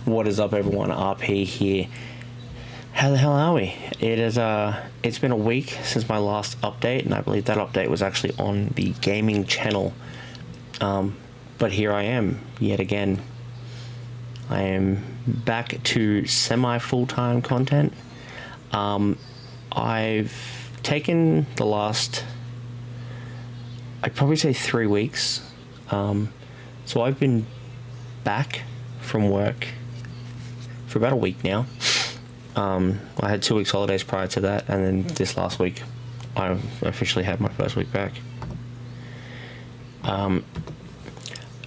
What is up, everyone? RP here. How the hell are we? It's been a week since my last update, and I believe that update was actually on the gaming channel. But here I am yet again. I am back to semi full-time content. I've taken the last, I'd probably say 3 weeks. So I've been back from work for about a week now. I had 2 weeks holidays prior to that, and then this last week I officially had my first week back.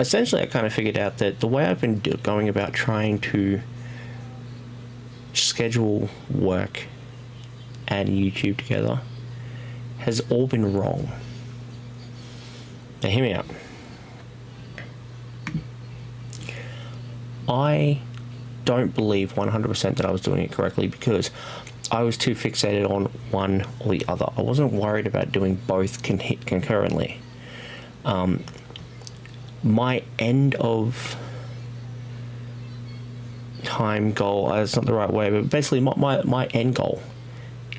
Essentially I kind of figured out that the way I've been going about trying to schedule work and YouTube together has all been wrong. Now hear me out. I don't believe 100% that I was doing it correctly because I was too fixated on one or the other. I wasn't worried about doing both concurrently. My end of time goal, that's not the right way, but basically my end goal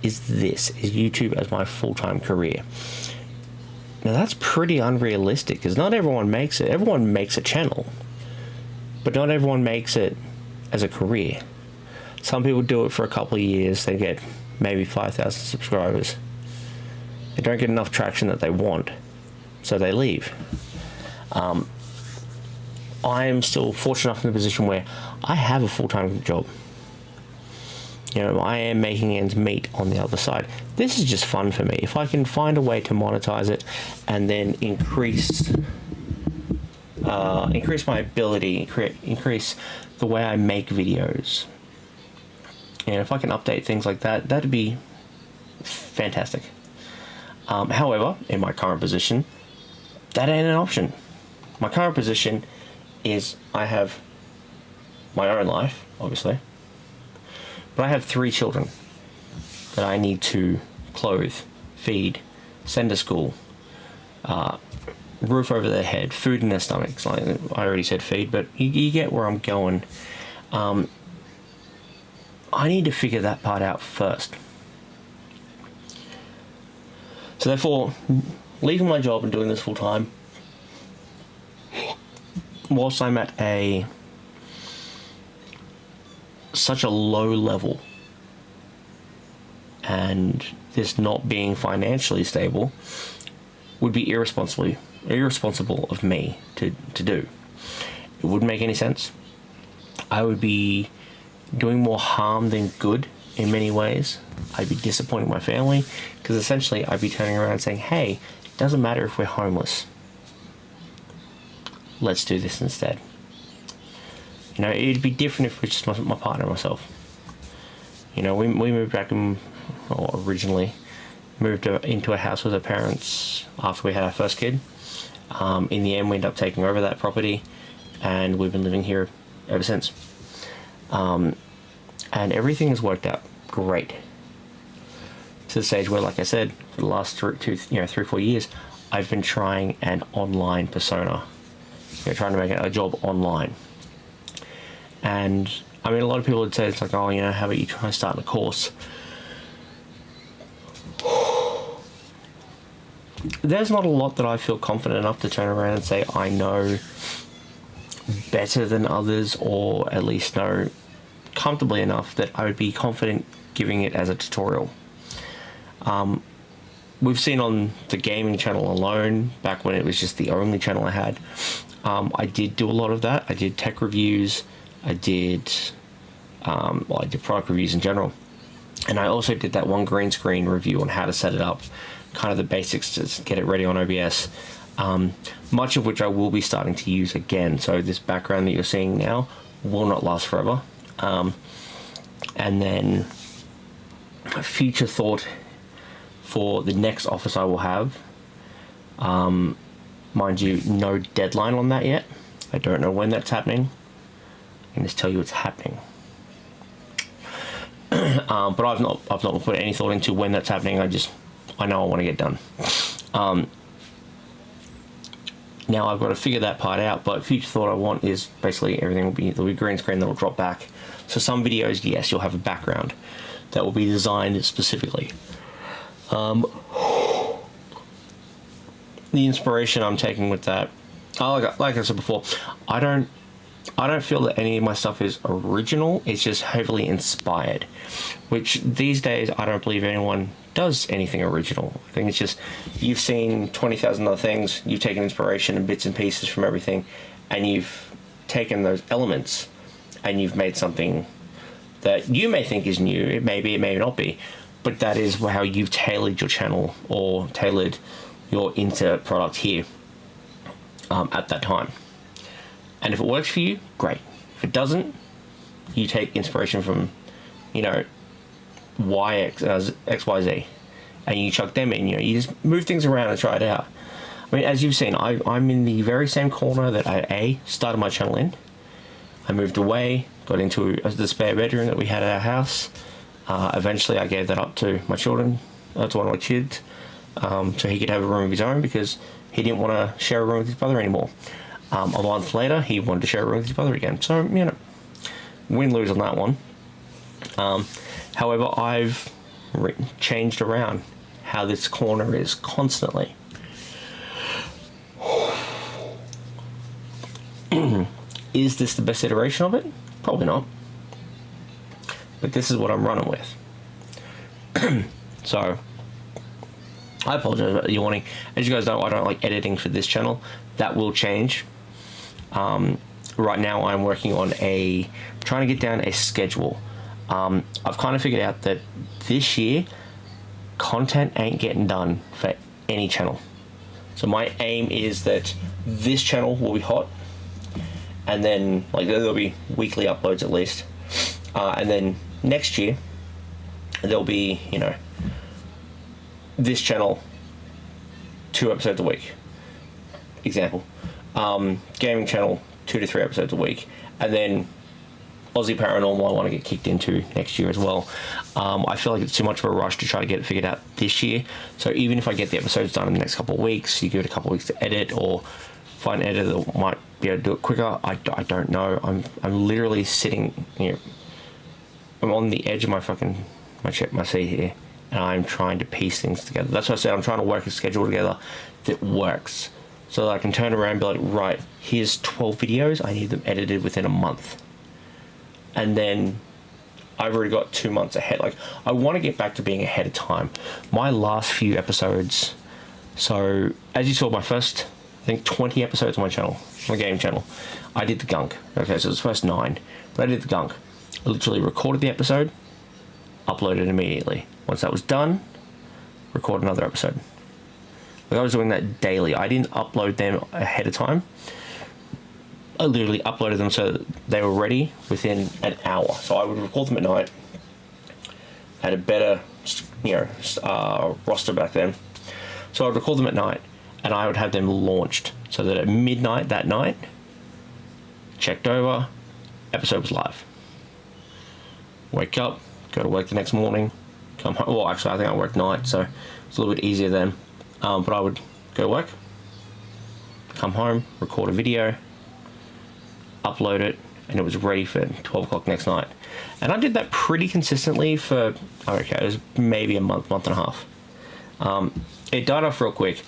is YouTube as my full-time career. Now that's pretty unrealistic because not everyone makes it. Everyone makes a channel, but not everyone makes it as a career. Some people do it for a couple of years, they get maybe 5,000 subscribers. They don't get enough traction that they want, so they leave. I am still fortunate enough in the position where I have a full-time job. You know, I am making ends meet on the other side. This is just fun for me. If I can find a way to monetize it and then increase my ability, increase the way I make videos, and if I can update things like that, that'd be fantastic. However, in my current position, that ain't an option. My current position is I have my own life, obviously, but I have 3 children that I need to clothe, feed, send to school, roof over their head, food in their stomachs. Like I already said feed, but you get where I'm going. I need to figure that part out first. So therefore, leaving my job and doing this full time, whilst I'm at such a low level, and this not being financially stable would be irresponsible of me to do. It wouldn't make any sense. I would be doing more harm than good in many ways. I'd be disappointing my family because essentially I'd be turning around and saying, hey, it doesn't matter if we're homeless. Let's do this instead. You know, it'd be different if it was just my partner and myself. You know, we moved back originally moved into a house with our parents after we had our first kid. In the end, we ended up taking over that property, and we've been living here ever since. And everything has worked out great. To the stage where, like I said, for the last 3-4 years, I've been trying an online persona. You know, trying to make a job online. And I mean, a lot of people would say, it's like, oh, you know, how about you try starting a course? There's not a lot that I feel confident enough to turn around and say I know better than others, or at least know comfortably enough that I would be confident giving it as a tutorial. We've seen on the gaming channel alone, back when it was just the only channel I had, I did do a lot of that. I did tech reviews, I did product reviews in general, and I also did that one green screen review on how to set it up, kind of the basics to get it ready on OBS, much of which I will be starting to use again. So this background that you're seeing now will not last forever. And then a future thought for the next office I will have, mind you, no deadline on that yet. I don't know when that's happening. I can just tell you it's happening. But I've not put any thought into when that's happening. I know I want to get done. Now I've got to figure that part out, but future thought I want is basically everything there'll be green screen that will drop back. So some videos, yes, you'll have a background that will be designed specifically. The inspiration I'm taking with that, like I said before, I don't feel that any of my stuff is original. It's just heavily inspired, which these days I don't believe anyone does anything original. I think it's just you've seen 20,000 other things, you've taken inspiration and bits and pieces from everything, and you've taken those elements and you've made something that you may think is new. It may be, it may not be, but that is how you've tailored your channel or tailored your insert product here at that time. And if it works for you, great. If it doesn't, you take inspiration from, you know, XYZ, and you chuck them in. You know, you just move things around and try it out. I mean, as you've seen, I'm in the very same corner that I started my channel in. I moved away, got into the spare bedroom that we had at our house. Eventually, I gave that up to my children, to one of my kids, so he could have a room of his own because he didn't want to share a room with his brother anymore. A month later, he wanted to share a room with his brother again. So, you know, win-lose on that one. However, I've changed around how this corner is constantly. Is this the best iteration of it? Probably not. But this is what I'm running with. So, I apologize about the yawning. As you guys know, I don't like editing for this channel. That will change. Right now I'm working on trying to get down a schedule. I've kind of figured out that this year content ain't getting done for any channel. So my aim is that this channel will be hot, and then like there'll be weekly uploads at least, and then next year there'll be, you know, this channel 2 episodes a week. Example. Gaming channel 2 to 3 episodes a week, and then Aussie Paranormal I want to get kicked into next year as well. I feel like it's too much of a rush to try to get it figured out this year, so even if I get the episodes done in the next couple of weeks, you give it a couple of weeks to edit, or find an editor that might be able to do it quicker. I don't know. I'm literally sitting, you know, I'm on the edge of my seat here, and I'm trying to piece things together. That's what I said, I'm trying to work a schedule together that works, so that I can turn around and be like, right, here's 12 videos, I need them edited within a month. And then I've already got 2 months ahead. Like, I want to get back to being ahead of time. My last few episodes, so as you saw, my first, I think 20 episodes on my channel, my game channel, I did the gunk. Okay, so it was the first 9, but I did the gunk. I literally recorded the episode, uploaded it immediately. Once that was done, record another episode. Like, I was doing that daily. I didn't upload them ahead of time. I literally uploaded them so that they were ready within an hour. So I would record them at night. I had a better, you know, roster back then. So I'd record them at night, and I would have them launched so that at midnight that night, checked over, episode was live. Wake up, go to work the next morning, come home. Well, actually, I think I worked night, so it's a little bit easier then. But I would go to work, come home, record a video, upload it, and it was ready for 12 o'clock next night. And I did that pretty consistently for, okay, it was maybe a month and a half. It died off real quick,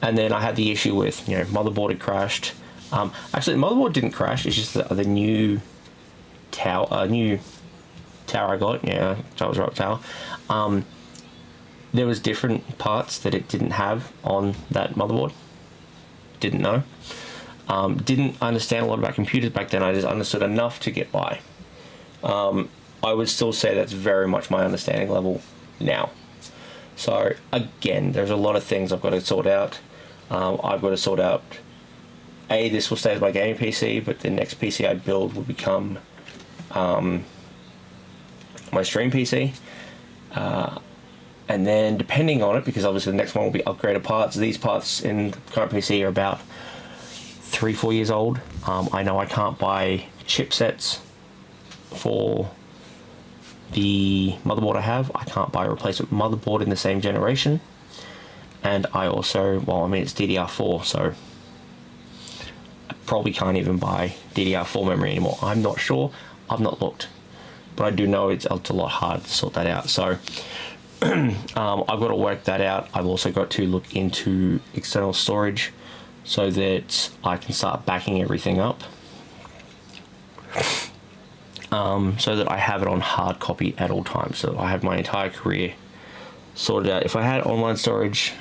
and then I had the issue with, you know, motherboard had crashed. Actually, the motherboard didn't crash, it's just the new tower I got, yeah, Charles Rock Tower. There was different parts that it didn't have on that motherboard. Didn't know. Didn't understand a lot about computers back then. I just understood enough to get by. I would still say that's very much my understanding level now. So again, there's a lot of things I've got to sort out. I've got to sort out, this will stay as my gaming PC, but the next PC I build will become my stream PC. And then depending on it, because obviously the next one will be upgraded parts. These parts in the current PC are about 3-4 years old. I know I can't buy chipsets for the motherboard I have. I can't buy a replacement motherboard in the same generation. And I also, well, I mean, it's DDR4, so probably can't even buy DDR4 memory anymore. I'm not sure. I've not looked, but I do know it's a lot harder to sort that out. So I've got to work that out. I've also got to look into external storage so that I can start backing everything up, so that I have it on hard copy at all times. So I have my entire career sorted out. If I had online storage,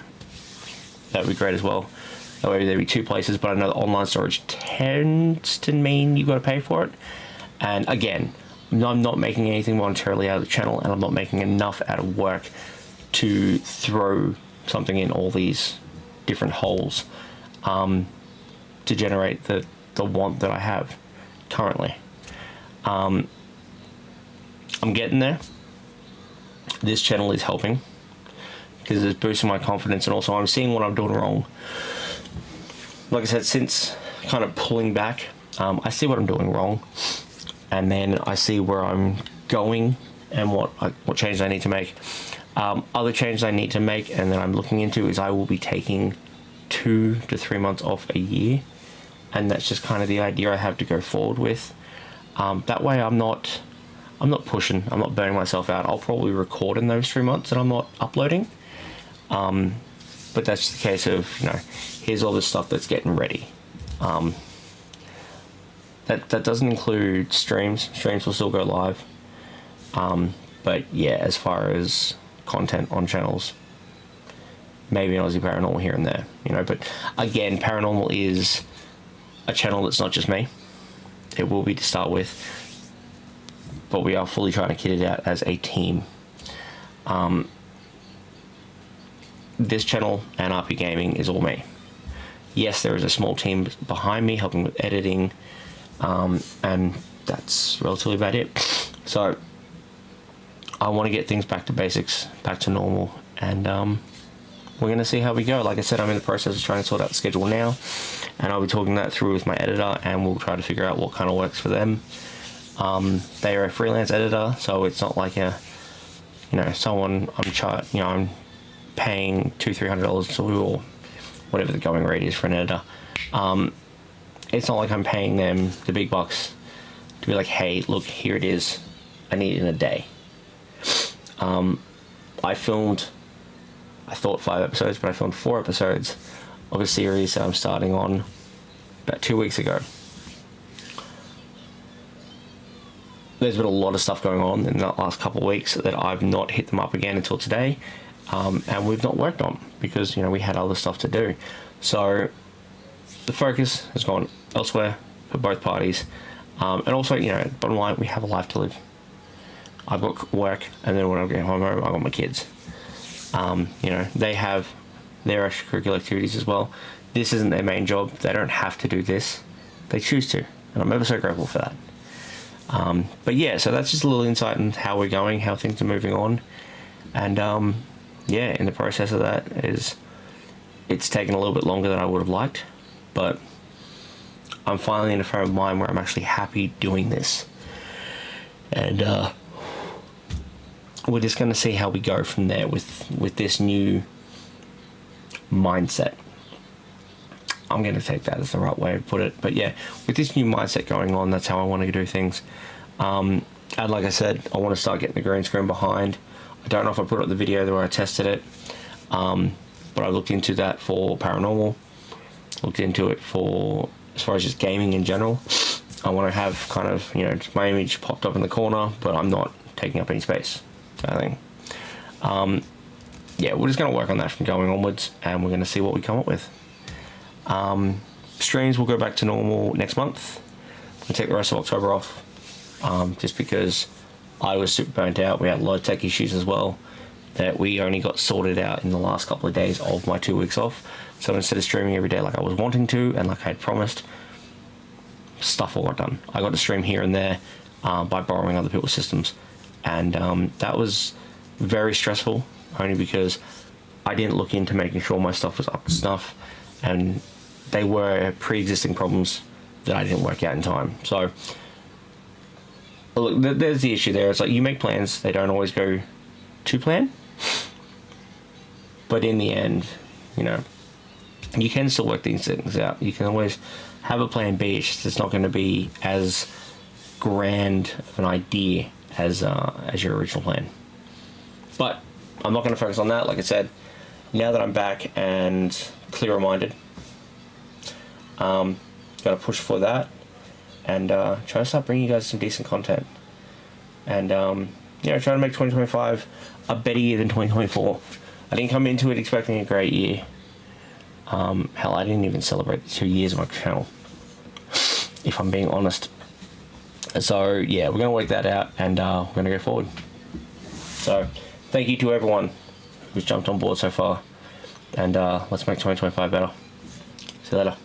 that would be great as well. That way there'd be 2 places, but I know that online storage tends to mean you've got to pay for it. And again, I'm not making anything monetarily out of the channel, and I'm not making enough out of work to throw something in all these different holes to generate the want that I have currently. I'm getting there. This channel is helping because it's boosting my confidence, and also I'm seeing what I'm doing wrong. Like I said, since kind of pulling back, I see what I'm doing wrong, and then I see where I'm going and what changes I need to make. Other changes I need to make, and that I'm looking into, is I will be taking 2 to 3 months off a year, and that's just kind of the idea I have to go forward with. That way I'm not pushing, I'm not burning myself out. I'll probably record in those 3 months that I'm not uploading, but that's the case of, here's all this stuff that's getting ready. That doesn't include streams. Streams will still go live, but yeah, as far as content on channels, maybe an Aussie Paranormal here and there, but again, Paranormal is a channel that's not just me. It will be to start with, but we are fully trying to kit it out as a team. This channel and RP Gaming is all me. Yes, there is a small team behind me helping with editing, and that's relatively about it. So I want to get things back to basics, back to normal, and we're going to see how we go. Like I said, I'm in the process of trying to sort out the schedule now, and I'll be talking that through with my editor, and we'll try to figure out what kind of works for them. They are a freelance editor, so it's not like someone I'm paying $200-300 or whatever the going rate is for an editor. It's not like I'm paying them the big bucks to be like, hey, look, here it is, I need it in a day. I filmed, I thought 5 episodes, but I filmed 4 episodes of a series that I'm starting on about 2 weeks ago. There's been a lot of stuff going on in the last couple of weeks that I've not hit them up again until today, and we've not worked on because we had other stuff to do. So the focus has gone elsewhere for both parties, and also bottom line, we have a life to live. I've got work, and then when I get home, I've got my kids. They have their extracurricular activities as well. This isn't their main job. They don't have to do this. They choose to, and I'm ever so grateful for that. But yeah, so that's just a little insight on how we're going, how things are moving on, and yeah, in the process of that it's taken a little bit longer than I would have liked, but I'm finally in a frame of mind where I'm actually happy doing this, and we're just going to see how we go from there with this new mindset. I'm going to take that as the right way to put it, but yeah, with this new mindset going on, that's how I want to do things. And like I said, I want to start getting the green screen behind. I don't know if I put up the video where I tested it, but I looked into that for Paranormal, looked into it for as far as just gaming in general. I want to have kind of my image popped up in the corner, but I'm not taking up any space, I think. Yeah, we're just going to work on that from going onwards, and we're going to see what we come up with. Streams will go back to normal next month. We'll take the rest of October off, just because I was super burnt out. We had a lot of tech issues as well that we only got sorted out in the last couple of days of my 2 weeks off. So instead of streaming every day like I was wanting to and like I had promised, stuff all got done. I got to stream here and there by borrowing other people's systems, and that was very stressful, only because I didn't look into making sure my stuff was up to snuff, and they were pre-existing problems that I didn't work out in time. So look, there's the issue there. It's like you make plans, they don't always go to plan, but in the end, you can still work these things out. You can always have a plan B. It's not going to be as grand of an idea as your original plan. But I'm not going to focus on that. Like I said, now that I'm back and clear minded, got to push for that and try to start bringing you guys some decent content. And try to make 2025 a better year than 2024. I didn't come into it expecting a great year. Hell, I didn't even celebrate the 2 years of my channel, if I'm being honest. So yeah, we're going to work that out, and we're going to go forward. So thank you to everyone who's jumped on board so far, and let's make 2025 better. See you later.